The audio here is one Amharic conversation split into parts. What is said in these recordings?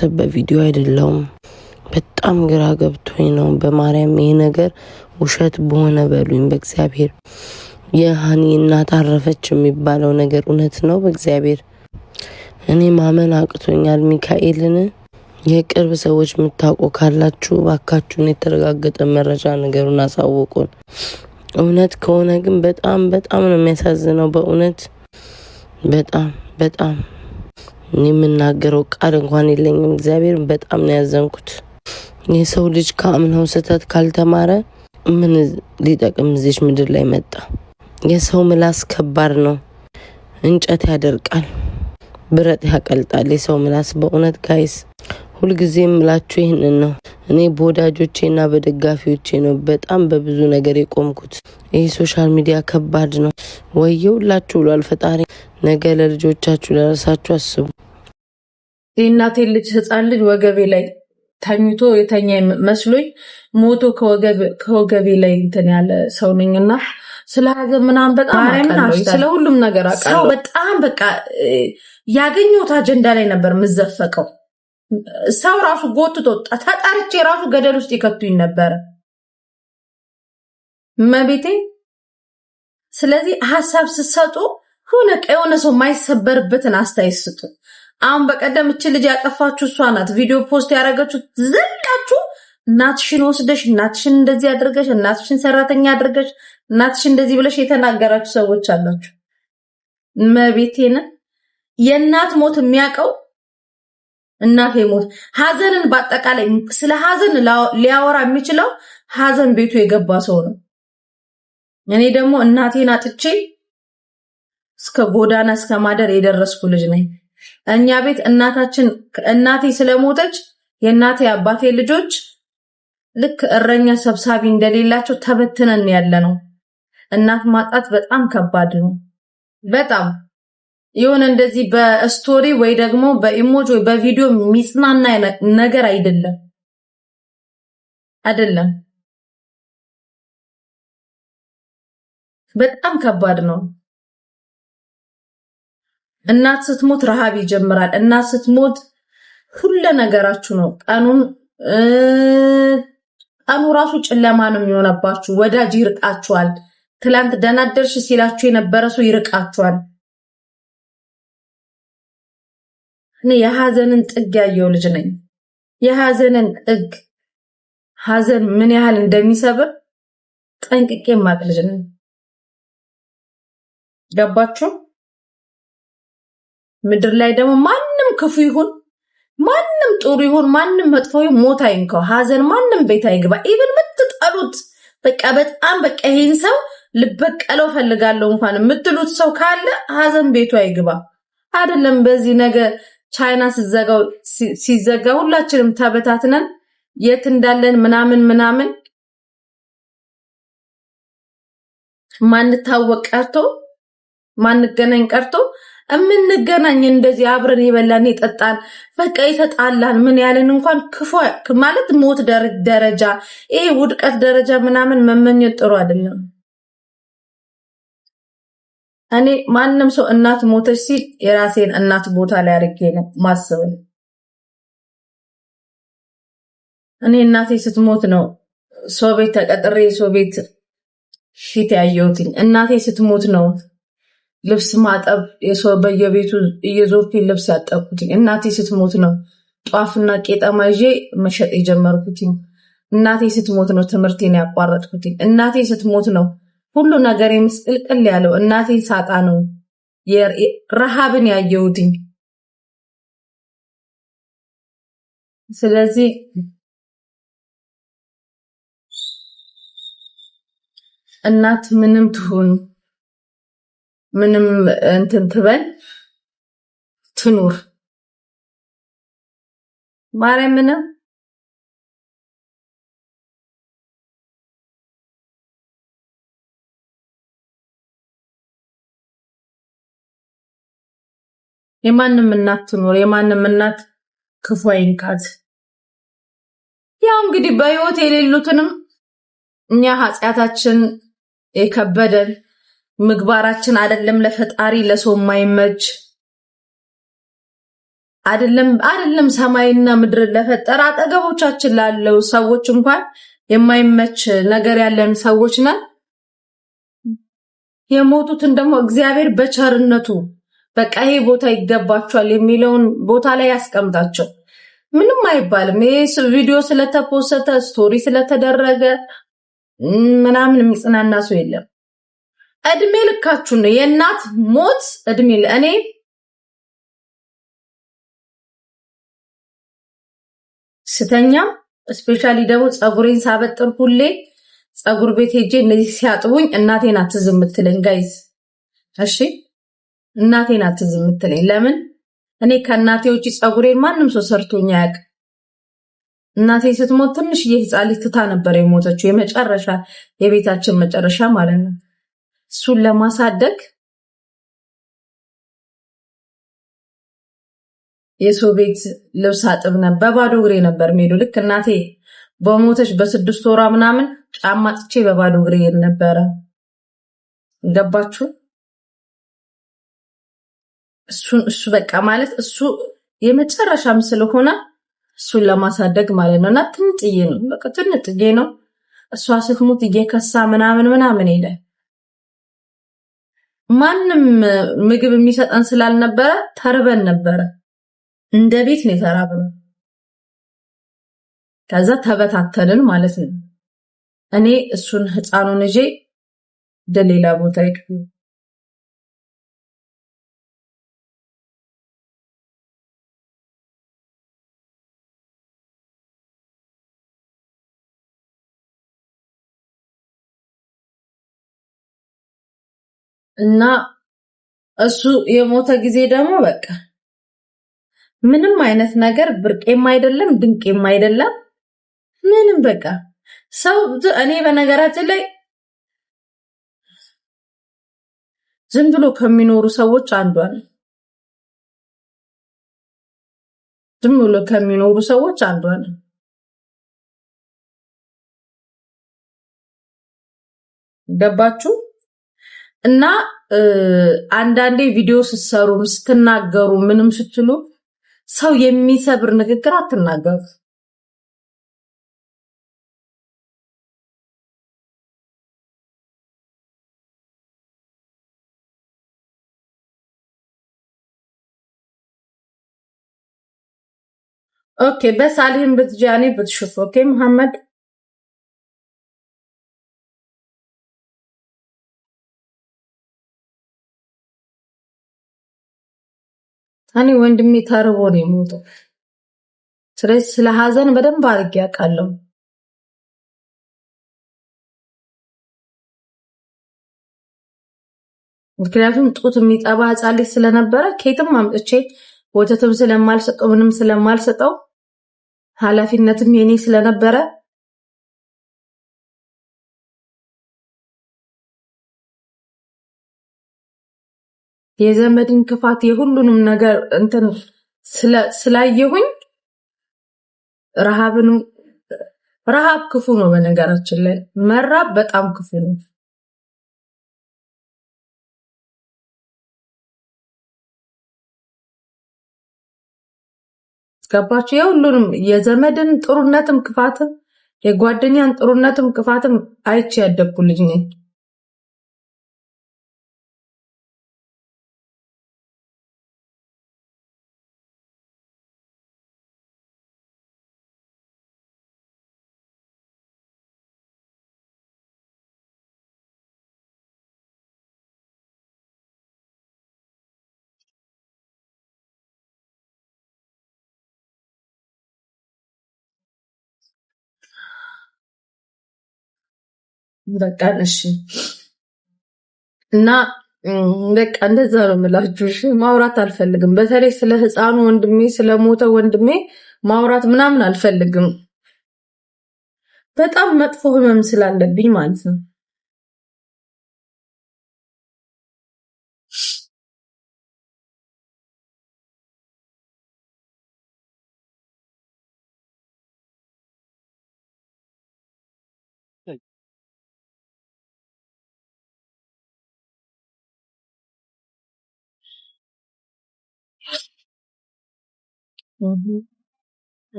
ቤተሰብ በቪዲዮ አይደለም በጣም ግራ ገብቶኝ ነው በማርያም ይሄ ነገር ውሸት በሆነ በሉኝ በእግዚአብሔር የሃኒ እናት አረፈች የሚባለው ነገር እውነት ነው በእግዚአብሔር እኔ ማመን አቅቶኛል ሚካኤልን የቅርብ ሰዎች ምታውቁ ካላችሁ ባካችሁን የተረጋገጠ መረጃ ነገሩን አሳውቁን እውነት ከሆነ ግን በጣም ነው የሚያሳዝነው በእውነት በጣም እኔ የምናገረው ቃል እንኳን የለኝም እግዚአብሔር በጣም ነው ያዘንኩት የሰው ልጅ ከአምናው ስህተት ካልተማረ ምን ሊጠቅም እዚህ ምድር ላይ መጣ የሰው ምላስ ከባድ ነው እንጨት ያደርቃል ብረት ያቀልጣል የሰው ምላስ በእውነት ጋይስ ሁሉ ጊዜም ምላችሁ ይሄንን ነው እኔ በወዳጆቼና በደጋፊዎቼ ነው በጣም በብዙ ነገር የቆምኩት ይሄ ሶሻል ሚዲያ ከባድ ነው ወየውላችሁ ብሏል ፈጣሪ ነገ ለልጆቻችሁ ለራሳችሁ አስቡ የእናቴ ልጅ ህፃን ልጅ ወገቤ ላይ ተኝቶ የተኛ መስሎኝ ሞቶ ከወገቤ ላይ እንትን ያለ ሰው ነኝና ስለሀገ ምናምን በጣም አውቃለሁ ስለ ሁሉም ነገር አውቃለሁ በጣም በቃ ያገኘሁት አጀንዳ ላይ ነበር ምዘፈቀው ሰው ራሱ ጎትቶ ተጣርቼ ራሱ ገደል ውስጥ ይከቱኝ ነበር መቤቴ ስለዚህ ሐሳብ ሲሰጡ የሆነ ሰው ማይሰበርበትን አስተያየት ስጡ አሁን በቀደም እቺ ልጅ ያጠፋችሁ እሷ ናት ቪዲዮ ፖስት ያደረገችው ዘላችሁ እናትሽን ወስደሽ እናትሽን እንደዚህ አድርገሽ እናትሽን ሰራተኛ አድርገሽ እናትሽን እንደዚህ ብለሽ የተናገራችሁ ሰዎች አላችሁ መቤቴን የእናት ሞት የሚያቀው እናቴ ሞት ሐዘንን በአጠቃላይ ስለ ሐዘን ሊያወራ የሚችለው ሐዘን ቤቱ የገባ ሰው ነው እኔ ደግሞ እናቴን አጥቼ እስከ ጎዳና እስከ ማደር የደረስኩ ልጅ ነኝ እኛ ቤት እናቴ ስለሞተች የእናቴ አባቴ ልጆች ልክ እረኛ ሰብሳቢ እንደሌላቸው ተበትነን ያለነው እናት ማጣት በጣም ከባድ ነው በጣም የሆነ እንደዚህ በስቶሪ ወይ ደግሞ በኢሞጂ ወይ በቪዲዮ ሚጽናና ነገር አይደለም በጣም ከባድ ነው እናት ስትሞት ረሃብ ይጀምራል እናት ስትሞት ሁሉ ነገራችሁ ነው ቀኑ ራሱ ጨለማ ነው የሚሆነባችሁ ወዳጅ ይርቃችኋል ትላንት ደናደርሽ ሲላችሁ የነበረ ሰው ይርቃችኋል እኔ የሐዘንን ጥግ ያየው ልጅ ነኝ የሐዘንን ጥግ ሐዘን ምን ያህል እንደሚሰብር ጠንቅቄ ማቅ ልጅ ነኝ ገባችሁ ምድር ላይ ደግሞ ማንንም ክፉ ይሁን ማንንም ጥሩ ይሁን ማንንም መጥፎ ይሁን ሞት አይንከው ሐዘን ማንንም ቤት አይግባ ኢቭን ምትጠሉት በቃ በጣም በቃ ይሄን ሰው ልበቀለው ፈልጋለሁ እንኳን የምትሉት ሰው ካለ ሐዘን ቤቱ አይግባ አይደለም በዚህ ነገር ቻይና ሲዘጋ ሁላችንም ተበታትነን የት እንዳለን ምናምን ማንታወቅ ቀርቶ ማንገናኝ ቀርቶ እምንገናኝ እንደዚህ አብረን ይበላን ይጠጣን በቃ ይተጣላን ምን ያለን እንኳን ክፉ ማለት ሞት ደረጃ ይሄ ውድቀት ደረጃ ምናምን መመኘት ጥሩ አይደለም እኔ ማንንም ሰው እናት ሞተች ሲል የራሴን እናት ቦታ ላይ አድርጌ ነው ማሰብ እኔ እናቴ ስትሞት ነው ሰው ቤት ተቀጥሬ ሰው ቤት ፊት ያየሁት እናቴ ስትሞት ነው ልብስ ማጠብ የሰው በየቤቱ እየዞርኩኝ ልብስ ያጠብኩት እናቴ ስትሞት ነው ጧፍና ቄጠማ ይዤ መሸጥ የጀመርኩት እናቴ ስትሞት ነው ትምህርቴን ያቋረጥኩት እናቴ ስትሞት ነው ሁሉ ነገር ምስቅልቅል ያለው እናቴ ሳጣ ነው ረሃብን ያየሁት ስለዚህ እናት ምንም ትሁን ምንም እንትን ትበል ትኑር ማርያምን የማንም እናት ትኑር የማንም እናት ክፉ አይንካት ያው እንግዲህ በህይወት የሌሉትንም እኛ ኃጢያታችን የከበደን ምግባራችን አይደለም ለፈጣሪ ለሰው ማይመች አይደለም ሰማይና ምድር ለፈጠረ አጠገቦቻችን ላለው ሰዎች እንኳን የማይመች ነገር ያለን ሰዎች ነን። የሞቱትን ደግሞ እግዚአብሔር በቸርነቱ በቃ ይሄ ቦታ ይገባቸዋል የሚለውን ቦታ ላይ ያስቀምጣቸው። ምንም አይባልም። ይሄ ቪዲዮ ስለተፖሰተ ስቶሪ ስለተደረገ ምናምን የሚጽናና ሰው የለም። እድሜ ልካችሁ ነው የእናት ሞት እድሜ እኔ ስተኛ ስፔሻሊ ደግሞ ፀጉሬን ሳበጥር ሁሌ ፀጉር ቤት ሄጄ እነዚህ ሲያጥቡኝ እናቴን አትዝም የምትለኝ ጋይዝ። እሺ እናቴን አትዝም የምትለኝ ለምን? እኔ ከእናቴ ውጪ ፀጉሬን ማንም ሰው ሰርቶኝ አያውቅም። እናቴ ስትሞት ትንሽዬ ህፃን ልጅ ትታ ነበር የሞተችው፣ የመጨረሻ የቤታችን መጨረሻ ማለት ነው። እሱን ለማሳደግ የሰው ቤት ልብስ አጥብ ነበር። በባዶ እግሬ ነበር የምሄደው። ልክ እናቴ በሞተች በ6 ወሯ ምናምን ጫማ ጥቼ በባዶ እግሬ ነበረ። ገባችሁ? እሱ በቃ ማለት እሱ የመጨረሻም ስለሆነ እሱን ለማሳደግ ማለት ነውና ትንጥዬ ነው፣ በቃ ትንጥዬ ነው። እሷ ስትሞት እየከሳ ምናምን ሄደ። ማንም ምግብ የሚሰጠን ስላልነበረ ተርበን ነበረ። እንደ ቤት ነው የተራብነው። ከዛ ተበታተንን ማለት ነው። እኔ እሱን ህፃኑን ልጄ ደሌላ ቦታ ይቀር እና እሱ የሞተ ጊዜ ደግሞ በቃ ምንም አይነት ነገር ብርቄም አይደለም ድንቄም አይደለም። ምንም በቃ ሰው እኔ በነገራችን ላይ ዝም ብሎ ከሚኖሩ ሰዎች አንዷ ነኝ። ዝም ብሎ ከሚኖሩ ሰዎች አንዷ ነኝ። ገባችሁ? እና አንዳንዴ ቪዲዮ ስትሰሩ ስትናገሩ ምንም ስትሉ ሰው የሚሰብር ንግግር አትናገሩ። اوكي بس عليهم بتجاني بتشوف. اوكي محمد እኔ ወንድሜ ተርቦ ነው የሞተው። ስለዚህ ስለ ሀዘን በደንብ አድርጌ አውቃለሁ። ምክንያቱም ጡት የሚጠባ ህፃን ልጅ ስለነበረ ከየትም አምጥቼ ወተትም ስለማልሰጠው ምንም ስለማልሰጠው ኃላፊነትም የኔ ስለነበረ የዘመድን ክፋት የሁሉንም ነገር እንትን ስላየሁኝ ረሃብ ክፉ ነው። በነገራችን ላይ መራብ በጣም ክፉ ነው። ገባችሁ? የሁሉንም የዘመድን ጥሩነትም ክፋትም የጓደኛን ጥሩነትም ክፋትም አይቼ ያደግኩ ልጅ ነኝ። በቃ እሺ። እና በቃ እንደዛ ነው የምላችሁ። እሺ ማውራት አልፈልግም። በተለይ ስለ ህፃኑ ወንድሜ ስለሞተ ወንድሜ ማውራት ምናምን አልፈልግም። በጣም መጥፎ ህመም ስላለብኝ ማለት ነው።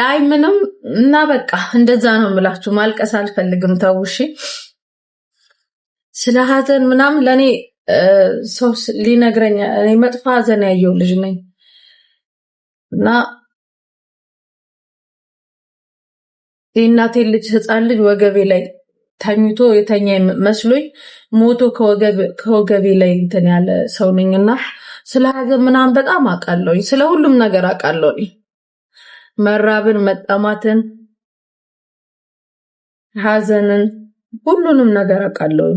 አይ ምንም እና በቃ እንደዛ ነው የምላችሁ። ማልቀስ አልፈልግም ተውሺ። ስለ ሀዘን ምናምን ለኔ ሰው ሊነግረኝ እኔ መጥፎ ሀዘን ያየው ልጅ ነኝ እና የእናቴ ልጅ ህፃን ልጅ ወገቤ ላይ ተኝቶ የተኛ መስሎኝ ሞቶ ከወገቤ ላይ እንትን ያለ ሰው ነኝና ስለ ሀዘን ምናምን በጣም አውቃለሁ። ስለ ሁሉም ነገር አውቃለሁ። መራብን፣ መጠማትን፣ ሀዘንን ሁሉንም ነገር አውቃለሁ።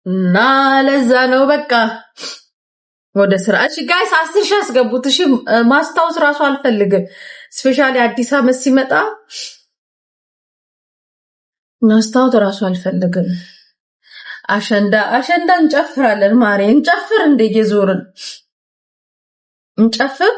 እና ለዛ ነው በቃ ወደ ስራ። እሺ ጋይስ 10 ሺህ አስገቡት። እሺ ማስታወስ ራሱ አልፈልግም። ስፔሻሊ አዲስ ዓመት ሲመጣ ማስታወስ ራሱ አልፈልግም። አሸንዳ እንጨፍራለን። ማሬ እንጨፍር፣ እንደ የዞርን እንጨፍር።